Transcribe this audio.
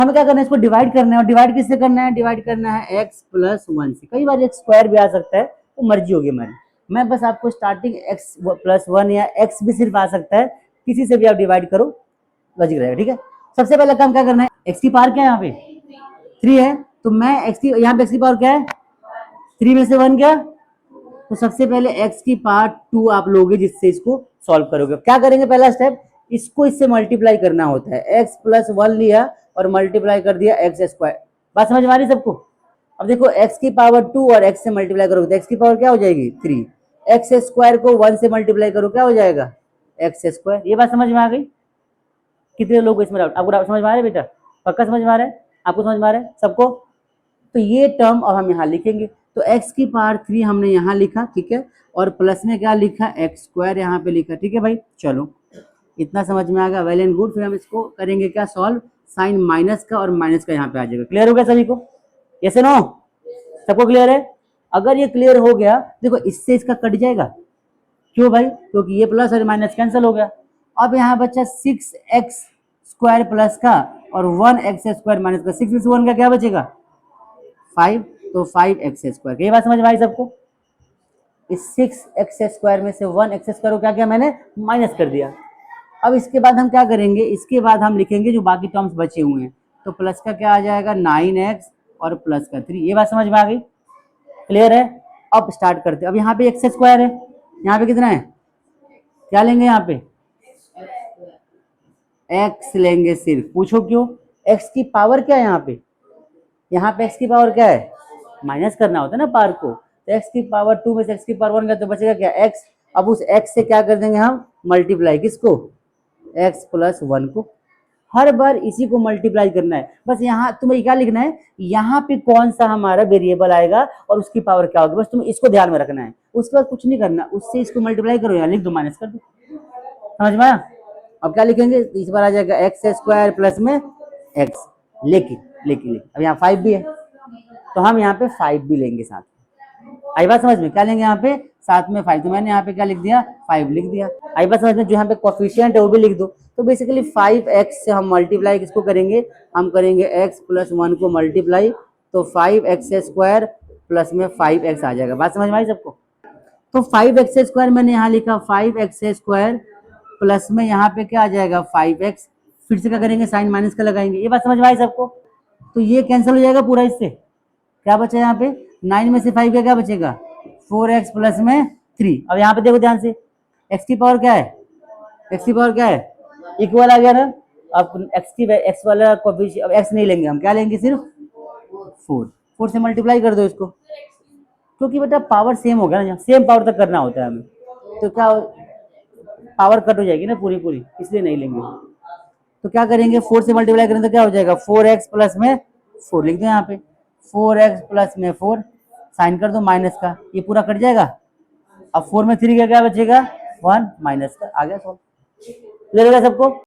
हमें क्या करना है, इसको डिवाइड करना है। और डिवाइड किससे करना है, डिवाइड करना है x प्लस 1 से। कई बार एक स्क्वायर भी आ सकता है, वो मर्जी होगी हमारी। मैं बस आपको स्टार्टिंग x प्लस 1 या x भी सिर्फ आ सकता है, किसी से भी आप डिवाइड करो, लॉजिक रहेगा। ठीक है, सबसे पहले काम क्या करना है, x की पावर क्या है यहाँ पे 3 है, तो मैं x की यहाँ पे x की पावर क्या है 3 में से 1 क्या, तो सबसे पहले x की पावर 2 आप लोगे, जिससे इसको सॉल्व करोगे। क्या करेंगे, पहला स्टेप, इसको इससे मल्टीप्लाई करना होता है। x प्लस 1 लिया और मल्टीप्लाई कर दिया x स्क्वायर। बात समझ में आ रही सबको। अब देखो x की पावर 2 और x से मल्टीप्लाई करोगे तो x की पावर क्या हो जाएगी 3, x स्क्वायर को 1 से मल्टीप्लाई करो क्या हो जाएगा x स्क्वायर। ये बात समझ में आ गई। कितने लोग इसमें डाउट, आपको समझ में आ रहा है बेटा, पक्का समझ में आ रहा है, आपको समझ में आ रहा है सबको। तो ये टर्म अब हम यहाँ लिखेंगे, तो x की पावर 3 हमने यहाँ लिखा, ठीक है, और प्लस में क्या लिखा x स्क्वायर यहाँ पे लिखा। ठीक है भाई, चलो इतना समझ में आ गया, वेल एंड गुड। फिर हम इसको करेंगे क्या सॉल्व, साइन माइनस का और माइनस का यहाँ पे आ जाएगा। क्लियर हो गया सभी को, यस नो, सबको क्लियर है। अगर ये क्लियर हो गया, देखो इससे इसका कट जाएगा, क्यों भाई, क्योंकि ये प्लस और माइनस कैंसिल हो गया। अब यहाँ बच्चा 6x स्क्वायर प्लस का और 1x स्क्वायर माइनस का, 6 में से 1 का क्या बचेगा 5, तो 5x स्क्वायर। ये बात समझ में आई सबको। इस 6x स्क्वायर में से 1x स्क्वायर को क्या किया मैंने, माइनस कर दिया। अब इसके बाद हम क्या करेंगे, इसके बाद हम लिखेंगे जो बाकी टर्म्स बचे हुए हैं, तो प्लस का क्या आ जाएगा 9x और प्लस का 3। ये बात समझ में आ गई, क्लियर है। अब स्टार्ट करते हैं। अब यहाँ पे एक्स स्क्वायर है, यहाँ पे कितना है, क्या लेंगे यहाँ पे x लेंगे सिर्फ, पूछो क्यों, x की पावर क्या है यहाँ पे x की पावर क्या है, माइनस करना होता है ना पावर को, तो x की पावर 2 में से x की पावर 1 का तो बचेगा क्या x। अब उस x से क्या कर देंगे हम, मल्टीप्लाई किसको, x प्लस 1 को। हर बार इसी को मल्टीप्लाई करना है। बस यहाँ तुम्हें क्या लिखना है, यहाँ पे कौन सा हमारा वेरिएबल आएगा और उसकी पावर क्या होगी, बस तुम्हें इसको ध्यान में रखना है। उसके बाद कुछ नहीं करना, उससे इसको मल्टीप्लाई करो, यहाँ लिख दो, माइनस कर दो, समझ में आया। अब क्या लिखेंगे, इस बार आ जाएगा एक्स स्क्वायर प्लस में एक्स, लेकिन लेकिन अब यहाँ 5 भी है, तो हम यहाँ पे 5 भी लेंगे साथ में। आई बात समझ में, क्या लेंगे यहाँ पे साथ में 5, तो मैंने यहाँ पे क्या लिख दिया 5 लिख दिया। आई बात समझ में, जो यहाँ पे कोफिशिएंट है वो भी लिख दो। तो बेसिकली 5x से हम मल्टीप्लाई किसको करेंगे, हम करेंगे x प्लस 1 को मल्टीप्लाई, तो 5x स्क्वायर प्लस में 5x आ जाएगा। बात समझ में आई सबको। तो 5x स्क्वायर मैंने यहाँ लिखा, 5x स्क्वायर प्लस में यहाँ पे क्या आ जाएगा 5x, फिर से क्या करेंगे साइन माइनस का लगाएंगे। ये बात समझ में आई सबको। तो ये कैंसिल हो जाएगा पूरा, इससे क्या बचा यहाँ पे 9 में से 5 का क्या बचेगा 4x प्लस में 3। अब यहाँ पे देखो ध्यान से, x की पावर क्या है, x की पावर क्या है इक्वल आ गया ना। अब x वाला कोफिशिएंट, अब x नहीं लेंगे हम, क्या लेंगे सिर्फ 4 से मल्टीप्लाई कर दो इसको, क्योंकि बेटा पावर सेम हो गया ना, सेम पावर तक करना होता है हमें, तो क्या पावर कट हो जाएगी ना पूरी पूरी, इसलिए नहीं लेंगे। तो क्या करेंगे 4 से मल्टीप्लाई करेंगे तो क्या हो जाएगा 4x प्लस में 4 लिख दो यहाँ पे, 4x प्लस में 4 साइन कर दो माइनस का, ये पूरा कट जाएगा। अब 4 में 3 का क्या बचेगा 1 माइनस का, आ गया सॉल्व। क्लियर होगा सबको।